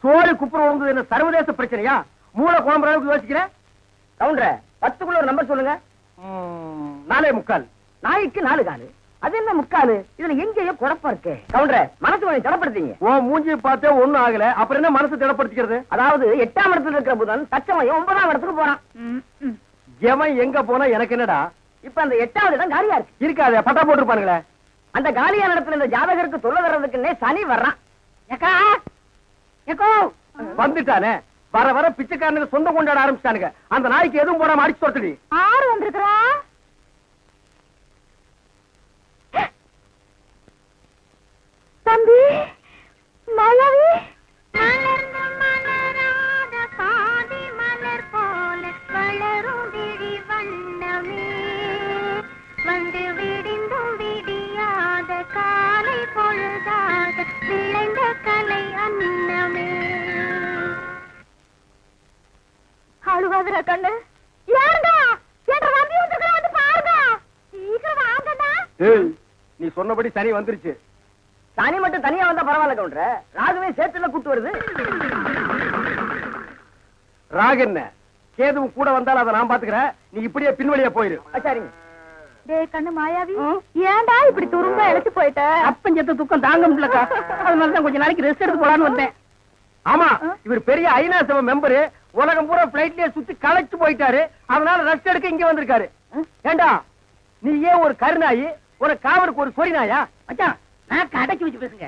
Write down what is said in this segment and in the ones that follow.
சோறு குப்புற என்ன சர்வதேச பிரச்சனையா? மூளை குழம்புற அளவுக்கு யோசிக்கிறேன். கவுண்டர 10க்குள்ள ஒரு நம்பர் சொல்லுங்க. 4.25. நாய்க்கு 4 காலு. அது என்ன முக்காலு? இதுல எங்கேயோ குழப்பம் இருக்கு. கவுண்டர மனசு கொஞ்சம் திடப்படுத்தீங்க. ஓ மூஞ்சி பார்த்தே ஒண்ணும் ஆகல, அப்புறம் என்ன மனசு திடப்படுத்திக்கிறது? அதாவது 8ஆம் இடத்துல இருக்கிற புதன் தச்சமயம் 9ஆம் இடத்துக்கு போறான். எவன் எங்க போனா எனக்கு என்னடா? இப்ப அந்த 8வது இடம் காலியா இருக்கு. இருக்காது, பட்டா போட்டுருப்பானுங்களே. அந்த காலியான இடத்துல இந்த ஜாதகருக்கு தொல்லை வர்றதுக்குன்னே சனி வர்றான். வந்துட்டானே, வர வர பிச்சைக்காரனுக்கு சொந்தம் கொண்டாட ஆரம்பிச்சிட்டானுங்க. அந்த நாய்க்கு எதுவும் போடாம அடிச்சு தொட்டுடி. 6 வந்திருக்கிறா. தம்பி மலவி மலர்ந்து மலராத பாதி மலர் போல வளரும் விழி வண்ணமே வந்து விடிந்தும் விடியாத காலை பொழுதாக விளைந்த கலை அன்னமே. அழுவாதுரா கண்ணு. ஏண்டா என்ற நம்பி வந்துருக்கா, வந்து பாருங்க. சீக்கிரம் வாங்கடா. நீ சொன்னபடி சரி வந்துருச்சு. சனி மட்டும் தனியா வந்தா பரவாயில்ல கவுண்டர, ராகுவே சேர்த்துல கூட்டு வருது. ராகு என்ன, கேதுவும் கூட வந்தாலும் அதை நான் பாத்துக்கிறேன். நீ இப்படியே பின்வழியா போயிரு. சரிங்க. டேய் கண்ணு மாயாவி, ஏண்டா இப்படி துரும்ப இழைச்சு போயிட்ட? அப்பஞ்சத்த துக்கம் தாங்க முடியலக்கா, அதனாலதான் கொஞ்ச நாளைக்கு ரெஸ்ட் எடுத்து போலான்னு வந்தேன். ஆமா, இவர் பெரிய ஐநா சபை மெம்பரு, உலகம் பூரா பிளைட்லயே சுத்தி களைச்சு போயிட்டாரு. அதனால ரெஸ்ட் எடுக்க இங்க வந்திருக்காரு. ஏண்டா நீ ஏன் ஒரு கருநாயி, ஒரு காவலுக்கு ஒரு சொறி நாயா? மச்சான் நான் அடக்கி வச்சு பேசுங்க,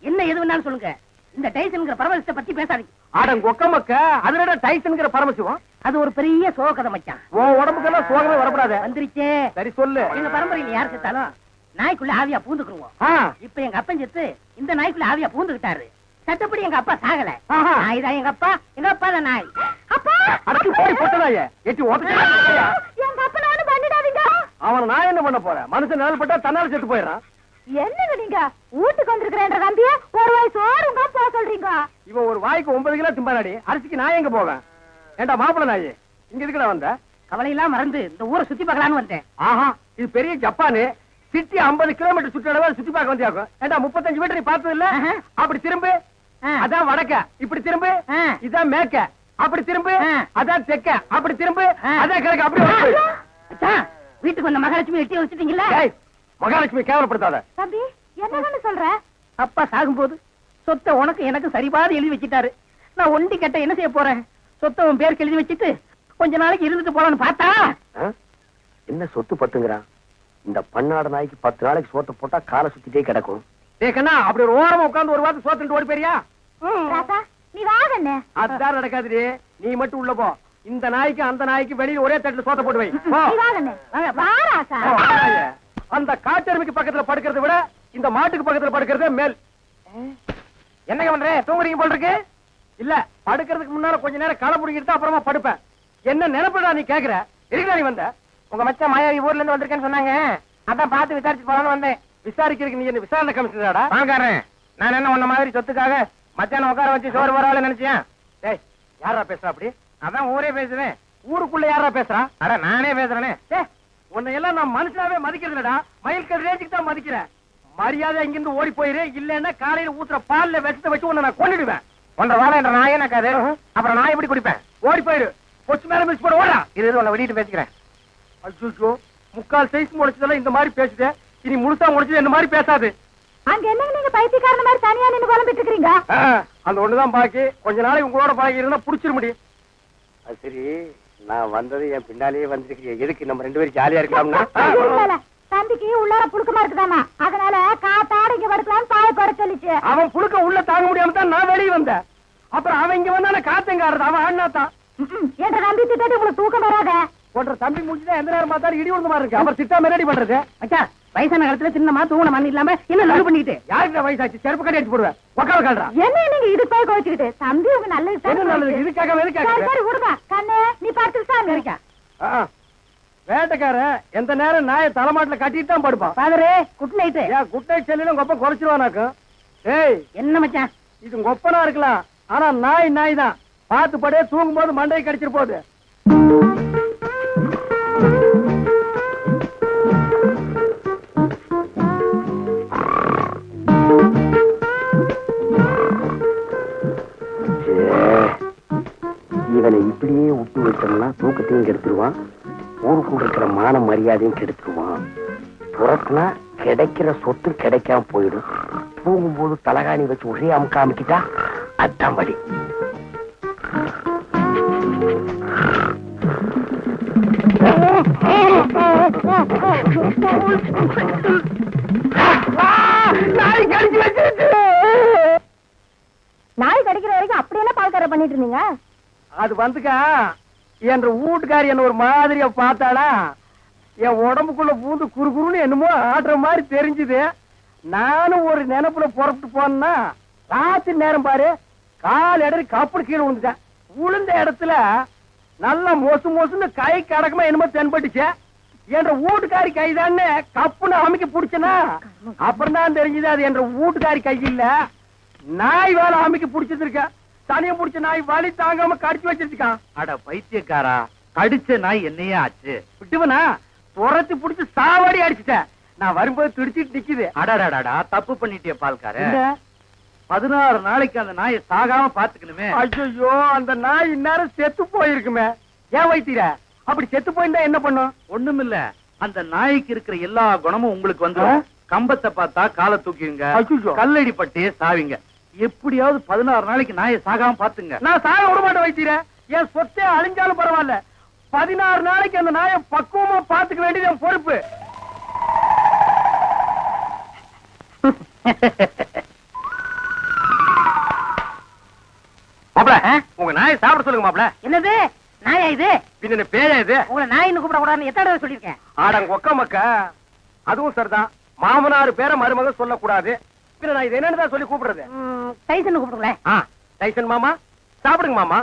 என்ன எது வேணாலும் சொல்லுங்க. இந்த டைசன்ங்கிற பரமசிவத்தை பத்தி பேசாதீங்க. ஆடங்க ஒக்கமக்க, அதுல டைசன்ங்கிற பரமசிவம் அது ஒரு பெரிய சோகதை மச்சான். உன் உடம்புக்கெல்லாம் சோகமே வரக்கூடாது. வந்துருச்சே. சரி சொல்லு. எங்க பரம்பரையில யார் செத்தாலும் நாய்க்குள்ள ஆவியா பூந்துக்குருவோம். இப்ப எங்க அப்பன் செத்து இந்த நாய்க்குள்ள ஆவியா பூந்துக்கிட்டாரு. சட்டப்படி எங்க அப்பா சாகல. நாய் தான் எங்க அப்பா, எங்க அப்பா தான் நாய். அப்பா அடக்கு போய் பொட்டலாயே எட்டி ஓட்டலையா? எங்க அப்பனானு பண்ணிடாதீங்க. அவன் நான் என்ன பண்ண போறேன்? மனுஷன் நிழல் பட்டா தன்னால செத்து போயிடறான். என்னங்க நீங்க வீட்டுக்கு வந்திருக்கிறேன்ற நம்பிய ஒரு வாய் சோறுங்க போக சொல்றீங்க? இவன் ஒரு வாய்க்கு 9 கிலோ திம்பாடி, அரிசிக்கு நான் எங்க போவேன்? ஏண்டா மாப்பிள்ள நாயே, இங்க எதுக்குடா வந்த? கவலையெல்லாம் மறந்து இந்த ஊரை சுத்தி பார்க்கலான்னு வந்தேன். ஆஹா, இது பெரிய ஜப்பானு. சிட்டி 50 கிலோமீட்டர் சுற்றளவு சுத்தி பார்க்க வந்தியாக்கும். ஏண்டா 35 மீட்டர் நீ பார்த்தது இல்ல? அப்படி திரும்பு, அதான் வடக்க. இப்படி திரும்பு, இதான் மேற்க. அப்படி திரும்பு, அதான் தெற்க. அப்படி திரும்பு, அதான் கிழக்க. அப்படி வீட்டுக்கு வந்த மகாலட்சுமி எட்டி வச்சுட்டீங்களா? மகாலட்சுமி கேவலப்படுத்தாத. தம்பி என்னன்னு சொல்ற? அப்பா சாகும்போது சொத்தை உனக்கு எனக்கு சரிபாதி எழுதி வச்சிட்டாரு. நான் ஒண்டி கட்ட என்ன செய்ய போறேன்? சொத்தை உன் பேருக்கு எழுதி வச்சிட்டு கொஞ்ச நாளைக்கு இருந்துட்டு போலான்னு பார்த்தா என்ன சொத்து பத்துங்கிறான். இந்த பன்னாட நாய்க்கு 10 நாளைக்கு சோத்த போட்டா காலை சுத்திட்டே கிடக்கும். கண்ணா, அப்படி ஒரு ஓரமா உட்கார்ந்து ஒரு வாரத்து சோத்துட்டு ஓடி போறியா? ராசா நீ வாங்கண்ணே. அதுதான் நடக்காது. நீ மட்டும் உள்ள போ. இந்த நாய்க்கு அந்த நாய்க்கு வெளியில ஒரே தட்டுல சோத்த போட்டு வை. நீ வாங்கண்ணே. வா ராசா. அந்த காட்டெருமைக்கு பக்கத்துல படுக்கிறத விட இந்த மாட்டுக்கு பக்கத்துல படுக்கிறதே மேல். என்னங்க பண்ற? தூங்குறீங்க போல இருக்கு. இல்ல, படுக்கிறதுக்கு முன்னால கொஞ்ச நேரம் களை புடிக்கிட்டு அப்புறமா படுப்பேன். என்ன நினைப்படா நீ கேக்குற? இருக்கா நீ வந்த? உங்க மச்சான் மாயாவி ஊர்ல இருந்து வந்திருக்கேன்னு சொன்னாங்க, அதான் பார்த்து விசாரிச்சு போலான்னு வந்தேன். விசாரிக்கிறதுக்கு நீ என்ன விசாரணை கமிஷனராடா? வாங்காரன். நான் என்ன உன்ன மாதிரி சொத்துக்காக மச்சான உட்கார வச்சு சோறு வரால நினைச்சேன். டேய், யாரா பேசுறா அப்படி? அதான் ஊரே பேசுறேன். ஊருக்குள்ள யாரா பேசுறா? அட நானே பேசுறேனே. உன்னை எல்லாம் நான் மனுஷனாவே மதிக்கிறதுலடா, மயில் கதிரேஜுக்கு தான் மதிக்கிறேன். மரியாதை இங்கிருந்து ஓடி போயிரு, இல்லன்னா காலையில ஊத்துற பால்ல விஷத்தை வச்சு உன்னை நான் கொன்னுடுவேன். ஒன்றரை வாழை என்ற நாயே நக்காது. அப்புறம் நான் எப்படி குடிப்பேன்? ஓடி போயிரு. கொச்சு மேல மிஸ் போட ஓடா. இது உன்னை வெடிட்டு பேசிக்கிறேன். அச்சோ, முக்கால் சைஸ் முடிச்சதெல்லாம் இந்த மாதிரி பேசுது. இனி முழுசா முடிச்சது இந்த மாதிரி பேசாது. அங்க என்னங்க நீங்க பைத்தியக்காரன மாதிரி தனியா நின்னு புலம்பிட்டு இருக்கீங்க? அந்த ஒண்ணுதான் பாக்கி. கொஞ்ச நாளைக்கு உங்களோட பழகி இருந்தா புடிச்சிட முடியும். அது சரி, நான் வந்தது என் பின்னாலேயே வந்திருக்கீங்க. எதுக்கு நம்ம 2 பேரும் ஜாலியா இருக்கலாம்னா? தம்பிக்கு உள்ளார புழுக்கமா இருக்குதாமா, அதனால காத்தாட இங்க படுக்கலாம்னு பாய போட சொல்லிச்சு. அவன் புழுக்க உள்ள தாங்க முடியாம தான் நான் வெளியே வந்தேன். அப்புறம் அவன் இங்க வந்தான காத்தங்காரது. அவன் ஆடினாத்தான் என்ற நம்பி திட்டு உங்களுக்கு தூக்கம் வராத. போன்ற தம்பி முடிச்சுதான் எந்த நேரம் பார்த்தாலும் இடி விழுந்த மாதிரி இருக்கு. அப்புறம் திட்டாம ரெடி பண்றது. அச்சா, வயசான காலத்துல சின்னமா தூங்கின மண் இல்லாம என்ன லவ் பண்ணிட்டு யாருக்கு வயசாச்சு? செருப்பு கட்டி அடிச்சு போடுவேன். உக்கால கால்றா. என்ன நீங்க இது போய் கோச்சிக்கிட்டு? தம்பி உங்க நல்லது என்ன நல்லது? இதுக்காக எதுக்காக? சரி விடுங்க கண்ணே, நீ பார்த்து சாமி இருக்கா. வேட்டைக்கார எந்த நேரம் நாயை தலைமாட்டில கட்டிட்டு தான் படுப்பான். பாதரே குட் நைட். ஏன் குட் நைட் செல்லிலும் கொப்ப குறைச்சிருவானாக்கும். ஏய் என்ன மச்சான், இது கொப்பனா இருக்கலாம், ஆனா நாய் தான். பார்த்து படே, தூங்கும் போது மண்டையை கடிச்சிட்டு போகுது. தூக்கத்தையும் கெடுத்துருவான், ஊருக்குள்ள இருக்கிற மான மரியாதையும் கெடுத்துருவான். புறத்துனா கிடைக்கிற சொத்து கிடைக்காம போயிடும். தூங்கும்போது தலகாணி வச்சு ஒரே அமுக்கிட்டா அதான் வழி. நாய் கடிக்கிற வரைக்கும் அப்படியெல்லாம் பால்கார பண்ணிட்டு இருந்தீங்க? அது வந்துக்கா என்ற வீட்டுக்காரி என்ன ஒரு மாதிரியா பார்த்தாடா, என் உடம்புக்குள்ள பூந்து குறுகுறுன்னு என்னமோ ஆடுற மாதிரி தெரிஞ்சுது. நானும் ஒரு நினைப்புல புறப்பட்டு போனா ராத்திரி நேரம் பாரு, கால் இடறி கப்பல் கீழே விழுந்துட்டேன். விழுந்த இடத்துல நல்லா மொசு மொசுன்னு கை கடக்கமா என்னமோ தென்பட்டுச்சு. என்ற வீட்டுக்காரி கைதான்னு கப்புன்னு அமைக்க பிடிச்சனா, அப்புறம் தான் தெரிஞ்சது அது என்ற வீட்டுக்காரி கை இல்ல, நாய் வேலை அமைக்க பிடிச்சிருக்க. தனியம் பிடிச்ச நாய் வலி தாங்காம கடிச்சு வச்சிருக்கான். அட பைத்தியக்காரா, கடிச்ச நாய் என்னையே ஆச்சு? விட்டுவனா துரத்தி பிடிச்சு சாவாடி அடிச்சுட்டேன். நான் வரும்போது துடிச்சிட்டு நிக்குது. அடாடாடா, தப்பு பண்ணிட்டிய பால்கார. 16 நாளைக்கு அந்த நாயை சாகாம பாத்துக்கணுமே. ஐயோ, அந்த நாய் இந்நேரம் செத்து போயிருக்குமே. ஏன் வைத்தீர அப்படி செத்து போயிருந்தா என்ன பண்ணும்? ஒண்ணுமில்ல, அந்த நாய்க்கு இருக்கிற எல்லா குணமும் உங்களுக்கு வந்து கம்பத்தை பார்த்தா காலை தூக்கிடுங்க, கல்லடி பட்டே சாவிங்க. எப்படியாவது 16 நாளைக்கு நாயை சாகாம பாத்துங்க. நான் சாக விட மாட்டேன் வைத்தீர. என் சொத்தே அழிஞ்சாலும் பரவாயில்ல, 16 நாளைக்கு அந்த நாயை பக்குவமா பாத்துக்க வேண்டியது என் பொறுப்பு. மாப்ள, உங்க நாயை சாப்பிட சொல்லுங்க மாப்ள. என்னது நாயா இது? பின்ன பேயா இது? உங்களை நாயின்னு கூப்பிட கூடாதுன்னு எத்தனை தடவை சொல்லியிருக்கேன்? ஆடங்க ஒக்க மக்க. அதுவும் சரிதான், மாமனார் பேரை மருமக சொல்லக்கூடாது. பின்ன நான் இது என்னன்னு சொல்லி கூப்பிடுறது? டைசன் கூப்பிடுங்களேன். டைசன் மாமா சாப்பிடுங்க மாமா.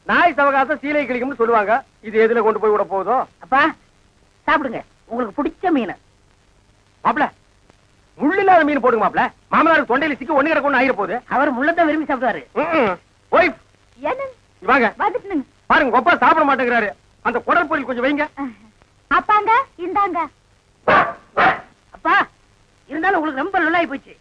நாய் சவகாசம் சீலை கிளிக்கும்னு சொல்லுவாங்க. இது எதுல கொண்டு போய் விட போகுதோ? அப்பா சாப்பிடுங்க, உங்களுக்கு பிடிச்ச மீன். மாப்ள, முள்ளு இல்லாத மீன் போடுங்க மாப்ள. மாமனாருக்கு தொண்டையில சிக்கி ஒண்ணு கிடக்கும் ஆயிர போகுது. அவர் முள்ளத்தான் விரும்பி சாப்பிடுவாரு. ஒய்ஃப் வாங்க வந்துட்டு பாருங்க, ஒப்பா சாப்பிட மாட்டேங்கிறாரு. அந்த குடல் பொரியல் கொஞ்சம் வைங்க. அப்பாங்க இந்தாங்க. அப்பா இருந்தாலும் உங்களுக்கு ரொம்ப நல்லாயி போச்சு.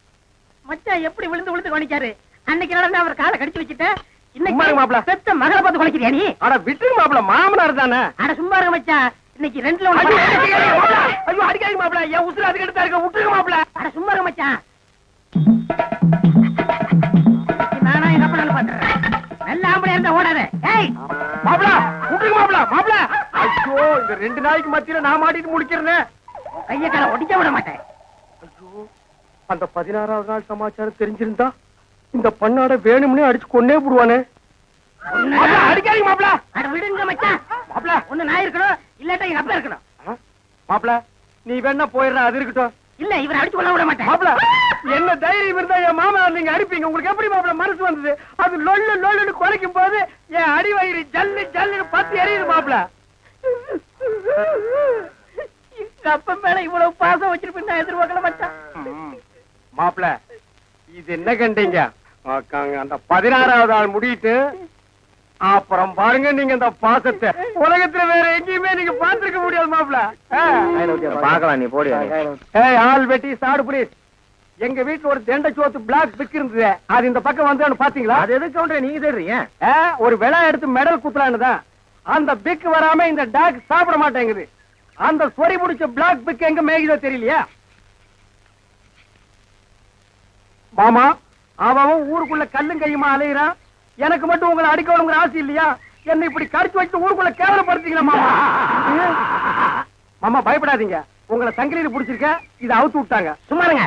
மச்சான் எப்படி விழுந்து விழுந்து கவனிச்சாரு. அன்னைக்கு நடந்து அவர் காலை கடிச்சு வச்சுட்டேன். இன்னைக்கு மாப்ள பெத்த மகளை பார்த்து குலைக்கிறியா நீ? அட விட்டுருங்க மாப்ள, மாமனார் தானே. அட சும்மா இருங்க மச்சான், இன்னைக்கு ரெண்டுல ஐயோ அடிக்காதீங்க மாப்ள, என் உசுறு அதுக்கு எடுத்தா இருக்க. விட்டுருங்க மாப்ள. அட சும்மா இருங்க மச்சான், நானா எங்க அப்பா நல்லா பாத்துறேன். நல்ல ஆம்பளை இருந்தா ஓடாத. ஏய் மாப்ள விட்டுருங்க மாப்ள. மாப்ள ஐயோ, இந்த 2 நாளைக்கு மத்தியில நான் மாட்டிட்டு முடிக்கிறேன். கைய கால ஒடிக்க விட மாட்டேன். ஐயோ, அந்த 16வது நாள் சமாச்சாரம் தெரிஞ்சிருந்தா இந்த பண்ணாட வேணும்னே அடிச்சு கொன்னே போடுவானே. அடிக்காதீங்க மாப்ள. அட விடுங்க மச்சான். மாப்ள ஒண்ணு நான் இருக்கணும், இல்லாட்டா எங்க அப்பா இருக்கணும். மாப்ள நீ வேணா போயிடுற, அது இருக்கட்டும். இல்ல இவரை அடிச்சு கொள்ள விட மாட்டேன். மாப்ள என்ன தைரியம் இருந்தா என் மாமனார் நீங்க அடிப்பீங்க? உங்களுக்கு எப்படி மாப்ள மனசு வந்தது? அது லொல்லு லொல்லுன்னு குறைக்கும் போது என் அடி வயிறு ஜல்லு ஜல்லுன்னு பத்தி எரியுது மாப்ள. எங்க அப்பா மேல இவ்வளவு பாசம் வச்சிருப்பேன் நான் எதிர்பார்க்கல மச்சான். மாப்ள இது என்ன கண்டீங்க? அந்த 16வது நாள் முடிட்டு அப்புறம் பாருங்க நீங்க இந்த பாசத்தை உலகத்துல வேற எங்கேயுமே நீங்க பாத்துருக்க முடியாது மாப்ள. பாக்கலாம், நீ போடு. ஆள் வெட்டி சாடு புலீஸ். எங்க வீட்டுல ஒரு தெண்ட சோத்து பிளாக் பிக் இருந்தது, அது இந்த பக்கம் வந்து பாத்தீங்களா? அது எதுக்கு கவுண்டர் நீங்க தேடுறீங்க? ஒரு விழா எடுத்து மெடல் குத்துறான்னுதான். அந்த பிக் வராம இந்த டாக் சாப்பிட மாட்டேங்குது. அந்த சொறி முடிச்ச பிளாக் பிக் எங்க மேய்தோ தெரியலையா மாமா? அவன் ஊருக்குள்ள கல்லும் கையுமா அலையிறான். எனக்கு மட்டும் உங்களை அடிக்கணுங்கிற ஆசை இல்லையா? என்ன இப்படி கடிச்சு வச்சு ஊருக்குள்ள கேவலப்படுத்தீங்களா மாமா? மாமா பயப்படாதீங்க, உங்களை சங்கிலியில புடிச்சிருக்க, இதை அவுத்து விட்டாங்க. சும்மா இருங்க.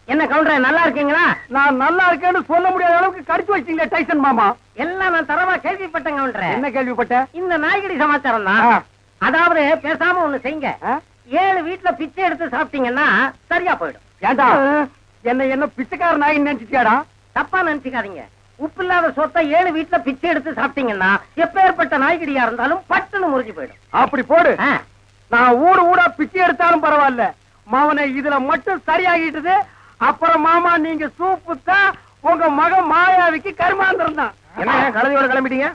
என்ன கவுண்டர் நல்லா இருக்கீங்களா? நான் நல்லா இருக்கேன்னு சொல்ல முடியாத அளவுக்கு கடிச்சு வச்சீங்களே டைசன் மாமா. எல்லாம் நான் தரவா கேள்விப்பட்டேன் கவுண்டர். என்ன கேள்விப்பட்ட? இந்த நாய்கடி சமாச்சாரம் தான். அதாவது பேசாம ஒண்ணு செய்யுங்க, 7 வீட்டுல பிச்சை எடுத்து சாப்பிட்டீங்கன்னா சரியா போயிடும். ஏண்டா என்ன பிச்சைக்கார நாய் நினைச்சிட்டியாடா? தப்பா நினைச்சுக்காதீங்க. உப்பு இல்லாத சொத்தை 7 வீட்டுல பிச்சை எடுத்து சாப்பிட்டீங்கன்னா எப்பேற்பட்ட நாய்கடியா இருந்தாலும் பட்டுன்னு முறிஞ்சு போயிடும். அப்படி போடு. நான் ஊடா பிச்சை எடுத்தாலும் பரவாயில்ல, மாவனை இதுல மட்டும் சரியாகிட்டது. அப்புறம் மாமா நீங்க சூப்பு தான் உங்க மகன் மாயாவிக்கு கருமாந்திரம் தான். என்ன கழுதையோட கிளம்பிட்டீங்க?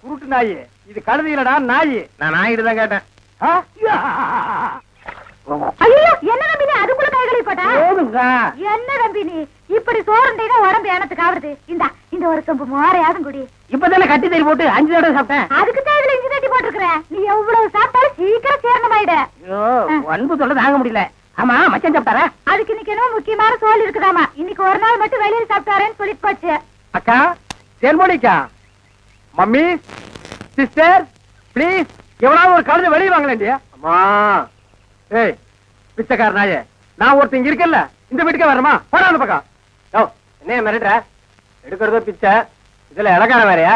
குருட்டு நாய் இது, கழுதி இல்லடா நாய். நான் நாயிட்டு தான் கேட்டேன். ஐயோ என்ன நம்பி நீ அதுக்குள்ள கை கழுவிப்பட்ட? என்ன நம்பி நீ இப்படி சோறுண்டா உடம்பு ஏனத்துக்கு ஆகுது? இந்த ஒரு சொம்பு மோரையாதும் குடி. இப்பதானே கட்டி தறி போட்டு 5 தடவை சாப்பிட்டேன். அதுக்கு தேவையில்ல இஞ்சி தட்டி போட போட்டிருக்கிற. நீ எவ்வளவு சாப்பிட்டாலும் சீக்கிரம் சேரணமாயிட. அன்பு சொல்ல தாங்க முடியல. ஆமா மச்சான் சாப்பிட்டாரா? அதுக்கு இன்னைக்கு என்ன முக்கியமான சோல் இருக்குதாமா. இன்னைக்கு ஒரு நாள் மட்டும் வெளியில் சாப்பிட்டாரேன்னு சொல்லிட்டு போச்சு. அக்கா, தேன்மொழிக்கா, மம்மி, சிஸ்டர், பிளீஸ் எவனாவது ஒரு கழுதை வெளியே வாங்கலேண்டியா? அம்மா, ஏய் பிச்சைக்கார நாயே, நான் ஒருத்தங்க இருக்கல, இந்த வீட்டுக்கே வரமா? போடா அந்த பக்கம். என்ன மிரட்டுற? எடுக்கிறதோ பிச்சை, இதுல இலக்கார வேறையா?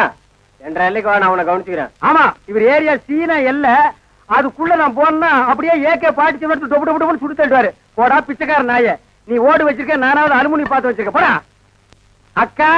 2 எல்லைக்கு வா, நான் உன்னை கவனிச்சுக்கிறேன். ஆமா, இவர் ஏரியா சீனா எல்ல, அதுக்குள்ள நான் போனா அப்படியே ஏகே பாட்டு டொப்பு டொப்பு டொப்பு சுட்டு தள்ளுவாரு. போடா பிச்சைக்கார நாயே, நீ ஓடு வச்சிருக்க, நானாவது அலுமினி பார்த்து வச்சிருக்க. போடா. அக்கா,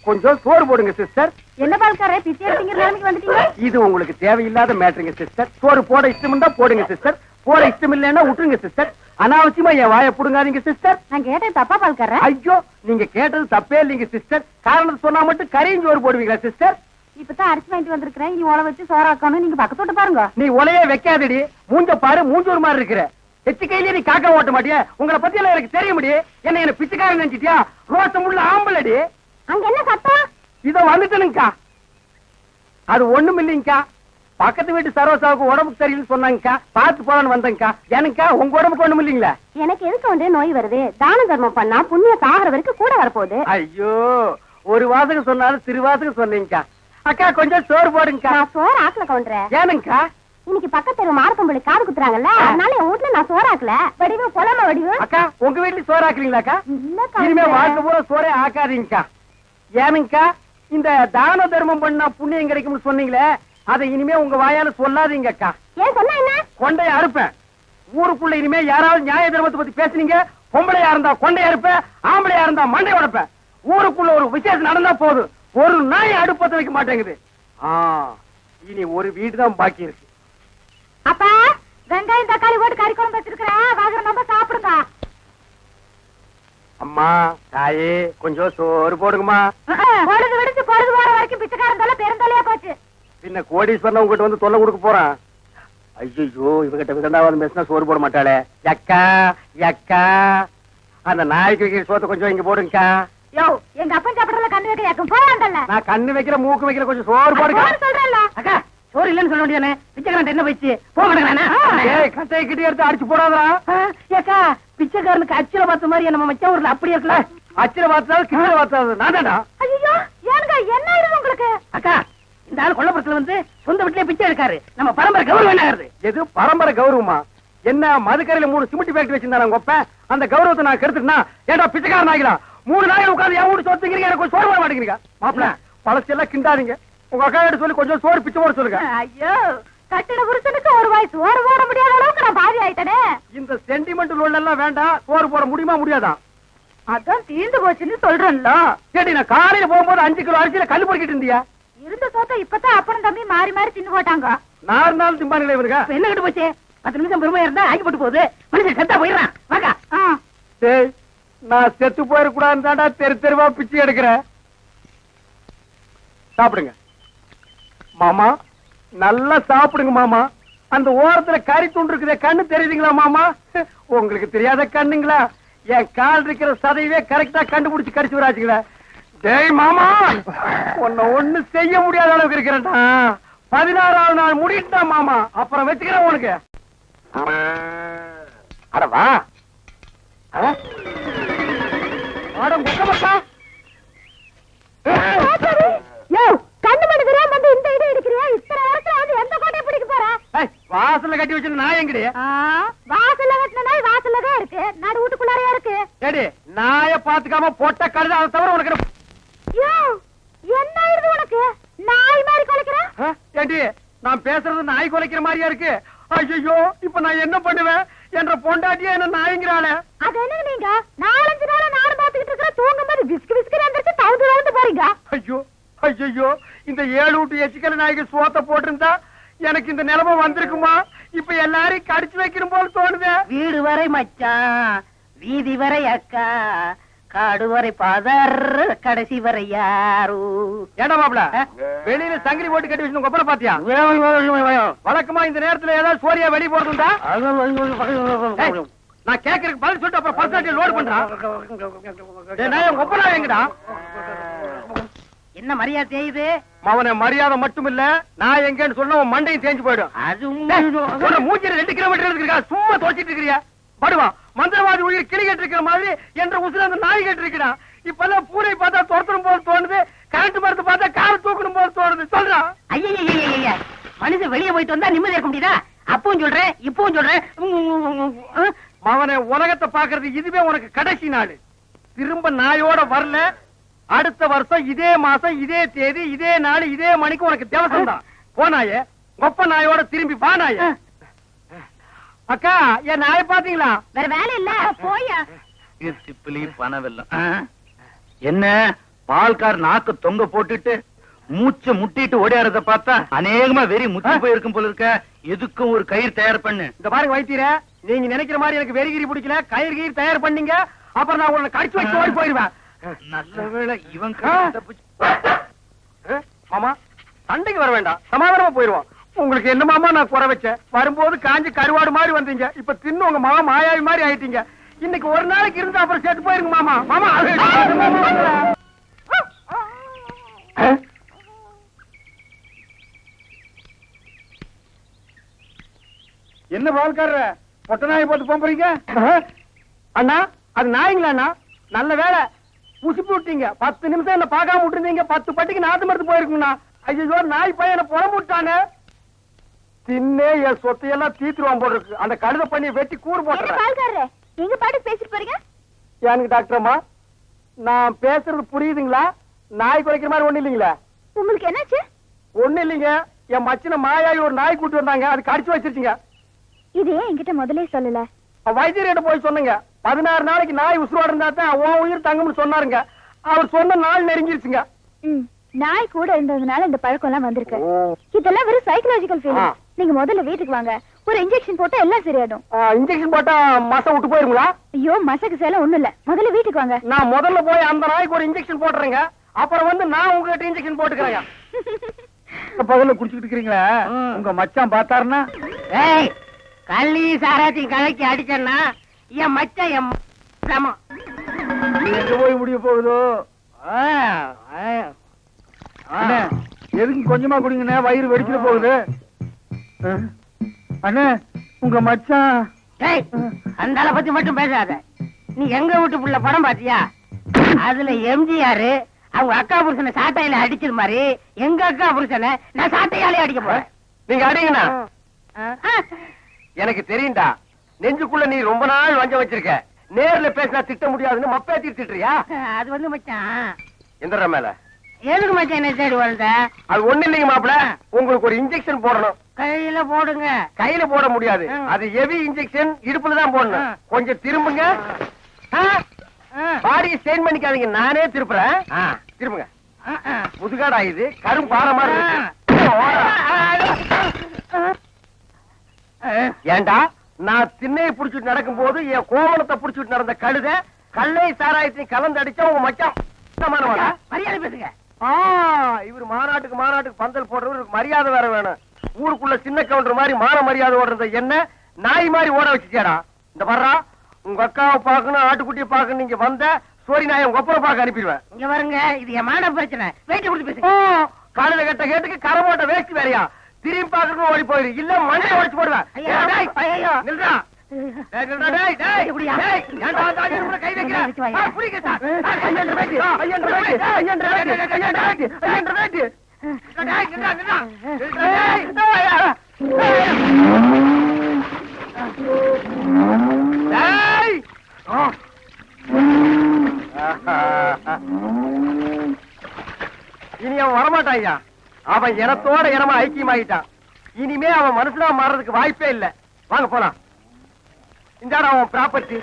கொஞ்சம் சோறு போடுங்க சிஸ்டர். என்ன பால்காரே, பிச்சை எடுத்தீங்க நிலைமைக்கு வந்துட்டீங்க. இது உங்களுக்கு தேவையில்லாத மேட்டருங்க சிஸ்டர். சோறு போட இஷ்டம் இருந்தா போடுங்க சிஸ்டர், போட இஷ்டம் இல்லைன்னா விட்டுருங்க சிஸ்டர். அனாவசியமா என் வாயை புடுங்காதீங்க சிஸ்டர். நான் கேட்டது தப்பா பால்காரே? ஐயோ, நீங்க கேட்டது தப்பே இல்லைங்க சிஸ்டர். காரணம் சொன்னா மட்டும் கரையும் சோறு போடுவீங்களா சிஸ்டர்? இப்பதான் அரிசி வாங்கிட்டு வந்திருக்கிறேன். இனி உழ வச்சு சோறாக்கணும். நீங்க பக்கத்தோட்ட பாருங்க. நீ உலையே வைக்காதடி, மூஞ்ச பாரு, மூஞ்சூர் மாதிரி இருக்கிற. எச்சு கையிலே நீ காக்கா ஓட்ட மாட்டியா? உங்களை பத்தி எல்லாம் எனக்கு தெரிய முடியும். என்ன பிச்சைக்காரன் நினைச்சிட்டியா? ரோசம் உள்ள ஆம்பளடி. அங்க என்ன சத்தம்? இதோ வந்துட்டனுங்கக்கா. அது ஒண்ணும் இல்லைங்கக்கா, பக்கத்து வீட்டு சரோசாவுக்கு உடம்புக்கு சரியில்லைன்னு சொன்னாங்கக்கா, பார்த்து போலான்னு வந்தேங்கக்கா. எனக்கா உங்க உடம்புக்கு ஒண்ணும் இல்லைங்களா? எனக்கு எதுக்கு வந்து நோய் வருது? தான தர்மம் பண்ணா புண்ணியம் சாகர வரைக்கும் கூட வரப்போகுது. ஐயோ, ஒரு வாசகம் சொன்னாலும் திருவாசகம் சொன்னீங்கக்கா. அக்கா கொஞ்சம் சோறு போடுங்கக்கா. நான் சோறு ஆக்கல கவுண்டரே. ஏனுங்கக்கா? இன்னைக்கு பக்கத்து தெரு மார்க்கம்பள்ளி காது குத்துறாங்கல்ல, அதனால என் வீட்டுல நான் சோறு ஆக்கல. வடிவு பொலம வடிவு. அக்கா, உங்க வீட்டுல சோறு ஆக்குறீங்களாக்கா? இல்ல இனிமே வாழ்க்கை பூரா சோறே ஆக்காதீங்கக்கா. ஏனுங்கக்கா, இந்த தான தர்மம் பண்ணா புண்ணியம் கிடைக்கும்னு சொன்னீங்களே, அதை இனிமே உங்க வாயால சொல்லாதீங்கக்கா. ஏன் சொன்னா என்ன? கொண்டைய அறுப்பேன். ஊருக்குள்ள இனிமே யாராவது நியாய தர்மத்தை பத்தி பேசுனீங்க, பொம்பளையா இருந்தா கொண்டைய அறுப்பேன், ஆம்பளையா இருந்தா மண்டை உடைப்பேன். ஊருக்குள்ள ஒரு விசேஷம் நடந்தா போதும், ஒரு நாய் அடுப்பத்த வைக்க மாட்டேங்குது. இனி ஒரு வீடு தான் பாக்கி இருக்கு. அப்பா, வெங்காயம் தக்காளி போட்டு கறி குழம்பு வச்சிருக்கிறேன், வாங்குற நம்ம சாப்பிடுங்க. அம்மா, தாயே, கொஞ்சம் சோறு போடுங்கம்மா. பொழுது விடுச்சு பொழுது போற வரைக்கும் பிச்சைக்காரன் தொல்லை பெருந்தொல்லையா போச்சு. பின்ன கோடீஸ்வரன் உங்ககிட்ட வந்து தொல்லை கொடுக்க போறான். ஐயோ, இவகிட்ட விதண்டாவது பேசினா சோறு போட மாட்டாளே. அக்கா, அக்கா, அந்த நாய்க்கு வைக்கிற சோத்தை கொஞ்சம் இங்க போடுங்கக்கா. யோ, எங்க அப்பன் சாப்பிடறதுல கண்ணு வைக்க யாக்கும் போயாண்டல்ல. நான் கண்ணு வைக்கிற மூக்கு வைக்கிற கொஞ்சம் சோறு போடுங்க. சொல்றேன்ல. அக்கா, சோறு இல்லன்னு சொல்ல வேண்டியதானே? பிச்சைக்காரன் என்ன போயிடுச்சு, போக மாட்டேங்கிறானே. ஏய், கட்டையை கிட்டி எடுத்து அடிச்சு போடாதா. ஏக்கா, பிச்சைக்காரனுக்கு அச்சில பார்த்த மாதிரி நம்ம மச்சான் ஊர்ல அப்படி இருக்கல. அச்சில பார்த்தாலும் கிட்ட பார்த்தாது நான் தான்டா. ஐயோ, ஏங்க என்ன ஆயிடுது உங்களுக்கு? அக்கா, இந்த ஆள் கொல்லப்புறத்துல வந்து சொந்த வீட்டுலயே பிச்சை எடுக்காரு. நம்ம பரம்பரை கௌரவம் என்ன ஆகுது? எது பரம்பரை கௌரவமா? என்ன மதுக்கரையில 3 சிமெண்ட் ஃபேக்டரி வச்சிருந்தாங்க ஒப்ப, அந்த கௌரவத்தை நான் கெடுத்துட்டா ஏன்டா பிச்சைக்காரன் ஆகிலாம்? 3 நாள் உட்கார்ந்து என் வீட்டு சொத்துக்கிறீங்க, எனக்கு சோறு போட மாட்டேங்கிறீங்க. மாப்பிள்ள, பழசெல்லாம் கிண்டாதீங்க. உங்க அக்கா கிட்ட சொல்லி கொஞ்சம் சோறு பிச்சை போட சொல்லுங்க. ஐயோ, கட்டின புருஷனுக்கு ஒரு வாய் சோறு போட முடியாத அளவுக்கு நான் பாதி ஆயிட்டனே. இந்த சென்டிமெண்ட் லோன் எல்லாம் வேண்டாம். சோறு போட முடியுமா முடியாதா? அதான் தீர்ந்து போச்சுன்னு சொல்றேன்ல. சரி, நான் காலையில போகும்போது 5 கிலோ அரிசியில கல் பொறுக்கிட்டு இருந்தியா? இருந்த சோத்த இப்பதான் அப்பனும் தம்பி மாறி மாறி தின்னு போட்டாங்க. 4 நாள் திம்பானுங்களே இவருங்க. என்ன கிட்ட போச்சு? 10 நிமிஷம் பெருமையா இருந்தா ஆக்கி போட்டு போகுது. மனுஷன் செத்தா போயிடுறான். வாக்கா. டேய், நான் செத்து போயிடக்கூடாதுன்னு தாண்டா தெரு தெருவா பிச்சை எடுக்கிறேன். சாப்பிடுங்க மாமா, நல்லா சாப்பிடுங்க மாமா. அந்த ஓரத்துல கறி துண்டு இருக்குதே, கண்ணு தெரியுதுங்களா மாமா? உங்களுக்கு தெரியாத கண்ணுங்களா? என் கால் இருக்கிற சதையவே கரெக்டா கண்டுபிடிச்சு கடிச்சு வராச்சுங்களா? டேய் மாமா, உன்னை ஒண்ணு செய்ய முடியாத அளவுக்கு இருக்கிறேன்டா. 16ஆவது நாள் முடிட்டா மாமா, அப்புறம் வச்சுக்கிறேன் உனக்கு. அடவா கண்ணு மணி தெரியாம வந்து இந்த இடம் எடுக்கிறியா? இத்தனை நேரத்துல வந்து எந்த கோட்டையை பிடிக்க போற? வாசல்ல கட்டி வச்சு நான் எங்கடி? வாசல்ல கட்டின நாய் வாசல்ல தான் இருக்கு, நடு வீட்டுக்குள்ளாரையா இருக்கு. ஏடி, நாய பாத்துக்காம பொட்ட கழுத, அதை தவிர உனக்கு என்ன ஆயிருது உனக்கு? நாய் மாதிரி குலைக்கிற? ஏடி, நான் பேசுறது நாய் குலைக்கிற மாதிரியா இருக்கு? ஐயோ, இப்ப நான் என்ன பண்ணுவேன்? என்ற பொண்டாட்டியா என்ன நாய்ங்கிறாளே. அது என்ன நீங்க 4-5 நாளா நானும் பாத்துக்கிட்டு இருக்கிற, தூங்கும் போது விஸ்கு விஸ்கு வந்துருச்சு, தவுந்து போறீங்க. ஐயோ ஐயோ, இந்த 7 வீட்டு எச்சிக்கல நாய்க்கு சோத்த போட்டிருந்தா எனக்கு இந்த நிலைமை வந்திருக்குமா? இப்ப எல்லாரையும் கடிச்சு வைக்கணும் போல தோணுது. வீடு வரை மச்சான், வீதி வரை அக்கா, காடு வரை பாதர், கடைசி வரை யாரு. ஏடா மாப்பிள, வெளியில சங்கிலி போட்டு கட்டி வச்சு கொப்பரை பாத்தியா? வழக்கமா இந்த நேரத்துல ஏதாவது சோரியா வெளியே போறதுண்டா? நான் கேக்குறதுக்கு பதில் சொல்லிட்டு அப்புறம் பர்சனாலிட்டி லோட் பண்றான். கொப்பரா எங்கடா? என்ன மரியாதை செய்யுது? அவனை மரியாதை மட்டும் இல்ல, நான் எங்கன்னு சொன்ன உன் மண்டையும் தேஞ்சு போயிடும். அது மூஞ்சில 2 கிலோமீட்டர் இருக்கா, சும்மா தோச்சிட்டு இருக்கிறியா? படுவா, மந்திரவாதி உயிர் கிளி கேட்டு இருக்கிற மாதிரி என்ற உசுர அந்த நாய் கேட்டு இருக்கிறான். இப்பெல்லாம் பூனை பார்த்தா துரத்தணும் போது தோணுது, கரண்ட் மரத்தை பார்த்தா கார தூக்கணும் போது தோணுது. சொல்றான். ஐயா, மனுஷன் வெளியே போயிட்டு வந்தா நிம்மதி இருக்க முடியுதா? அப்பவும் சொல்றேன், இப்பவும் சொல்றேன். அவனை உலகத்தை பாக்குறது இதுவே உனக்கு கடைசி நாள். திரும்ப நாயோட வரல, அடுத்த வருஷம் இதே மாசம் இதே தேதி இதே நாள் இதே மணிக்கு உனக்கு தேவசம் தான். போனாயே ஒப்ப நாயோட திரும்பி வானாய. அக்கா, என் நாயை பாத்தீங்களா? வேற வேலை இல்ல, போயா. சிப்பிலி பணவெல்லாம் என்ன பால்கார் நாக்கு தொங்க போட்டுட்டு மூச்சை முட்டிட்டு ஓடியாரத பார்த்தா அநேகமா வெறி முத்தி போயிருக்கும் போல இருக்க. எதுக்கும் ஒரு கயிறு தயார் பண்ணு. இந்த பாருங்க வைத்தியர, நீங்க நினைக்கிற மாதிரி எனக்கு வெறிகிரி பிடிக்கல. கயிறு தயார் பண்ணீங்க, அப்புறம் நான் உன்னை கடிச்சு வச்சு ஓடி போயிருவேன். நல்ல வேளை இவன் மாமா சண்டைக்கு வர வேண்டாம், சமாதானமா போயிருவோம். உங்களுக்கு என்ன மாமா நான் குறை வச்சேன்? வரும்போது காஞ்சி கருவாடு மாதிரி வந்தீங்க, இப்ப தின்னு உங்க மாமா மாயாவி மாதிரி ஆயிட்டீங்க. இன்னைக்கு ஒரு நாளைக்கு இருந்து அப்புறம் செத்து போயிருங்க மாமா. மாமா என்ன பால்கார பொட்ட நாயை போட்டு போறீங்க? அண்ணா அது நாய்ங்களா அண்ணா? நல்ல வேலை புசிப்பு விட்டீங்க. 10 நிமிஷம் என்ன பார்க்காம விட்டுருந்தீங்க, 10 பட்டிக்கு நாத்து மருந்து போயிருக்குங்கண்ணா. ஐயோ, நாய் பையனை புறம் விட்டானே. தின்னே என் சொத்தையெல்லாம் தீத்துருவான் போல இருக்கு. அந்த கழுத பண்ணி வெட்டி கூறு போட்டுறேன். நீங்க பாட்டு பேசிட்டு போறீங்க. எனக்கு டாக்டர் அம்மா, நான் பேசுறது புரியுதுங்களா? நாய் குறைக்கிற மாதிரி ஒண்ணு இல்லீங்களா? உங்களுக்கு என்னாச்சு? ஒண்ணு இல்லீங்க, என் மச்சின மாயாவி ஒரு நாய் கூட்டு வந்தாங்க, அது கடிச்சு வச்சிருச்சுங்க. இது ஏன் என்கிட்ட முதல்ல சொல்லல? வைத்தியர்கிட்ட போய் சொன்னங்க. 16 நாளைக்கு நாய் உசுரோட இருந்தா தான் உன் உயிர் தங்கும்னு சொன்னாருங்க. அவர் சொன்ன நாள் நெருங்கிருச்சுங்க. நாய் கூட இருந்ததுனால இந்த பழக்கம் எல்லாம் வந்திருக்கு. இதெல்லாம் வெறும் சைக்கலாஜிக்கல் ஃபீலிங். நீங்க முதல்ல வீட்டுக்கு வாங்க, ஒரு இன்ஜெக்ஷன் போட்டா எல்லாம் சரியாடும். இன்ஜெக்ஷன் போட்டா மசை விட்டு போயிருங்களா? ஐயோ, மசக்கு சேலம் ஒண்ணும் இல்ல, முதல்ல வீட்டுக்கு வாங்க. நான் முதல்ல போய் அந்த நாய்க்கு ஒரு இன்ஜெக்ஷன் போட்டுறேங்க, அப்புறம் வந்து நான் உங்ககிட்ட இன்ஜெக்ஷன் போட்டுக்கிறேங்க. பகல்ல குடிச்சுக்கிட்டு இருக்கிறீங்களா? உங்க மச்சான் பார்த்தாருன்னா கள்ளி சாராத்தையும் கலக்கி அடிச்சேன்னா என் மச்சான் என் சமம். எங்க போய் முடிய போகுதோ? எதுக்கு கொஞ்சமா குடிங்கண்ணே, வயிறு வெடிச்சிட போகுது. அண்ணே, உங்க மச்சான். அந்த ஆளை பத்தி மட்டும் பேசாத. நீ எங்க வீட்டு புள்ள படம் பாத்தியா? அதுல எம்ஜிஆர் அவங்க அக்கா புருஷனை சாட்டையில அடிச்சது மாதிரி எங்க அக்கா புருஷனை நான் சாட்டையாலே அடிக்க போறேன். நீங்க அடிங்கண்ணா. எனக்கு தெரியும்டா, நெஞ்சுக்குள்ள நீ ரொம்ப நாள் வஞ்சம் வச்சிருக்க. நேர்ல பேசினா திட்ட முடியாதுன்னு மப்பேத்தி திட்டுறியா? அது வந்து மச்சான் எந்திர மேல எதுக்கு மச்சான் என்ன சைடு வளர்ந்த? அது ஒண்ணு இல்லைங்க மாப்பிள, உங்களுக்கு ஒரு இன்ஜெக்ஷன் போடணும். கையில போடுங்க. கையில போட முடியாது, அது ஹெவி இன்ஜெக்ஷன், இடுப்புல தான் போடணும். கொஞ்சம் திரும்புங்க. பாடியை ஸ்ட்ரெயின் பண்ணிக்காதீங்க, நானே திருப்புறேன். திரும்புங்க. முதுகாடா இது, கரும் பாறை மாதிரி இருக்கு. ஏண்டா, நான் திண்ணையை புடிச்சிட்டு நடக்கும் போது என் கோவணத்தை புடிச்சிட்டு நடந்த கழுத கல்லை சாராயத்தையும் கலந்து அடிச்சா உங்க மச்சான் மரியாதை பேசுங்க. இவர் மாநாட்டுக்கு பந்தல் போடுறவருக்கு மரியாதை வேற வேணும். ஊருக்குள்ள சின்ன கவுண்டர் மாதிரி மான மரியாதை ஓடுறத என்ன நாய் மாதிரி ஓட வச்சுச்சேடா. இந்த வர்றா, உங்க அக்காவை பாக்கணும், ஆட்டுக்குட்டியை பாக்கணும். நீங்க வந்த சோரி நாயை உங்க அப்புறம் பார்க்க அனுப்பிடுவேன். இங்க வருங்க, இது என் மான பிரச்சனை. வேட்டி கொடுத்து பேசுங்க. காலையில கட்ட கேட்டுக்கு கரை போட்ட வேஸ்ட் வேறையா? திரும்பி பாக்கணும் ஓடி போயிரு, இல்ல மண்டையை உடைச்சு போடுவேன். நில்றா. கை இனி அவன் வரமாட்டான். அவன் இனத்தோட இனமா ஐக்கியமாயிட்டான். இனிமே அவன் மனுஷனா மாறதுக்கு வாய்ப்பே இல்ல. வாங்க போலாம். இந்த அவன் ப்ராப்பர்ட்டி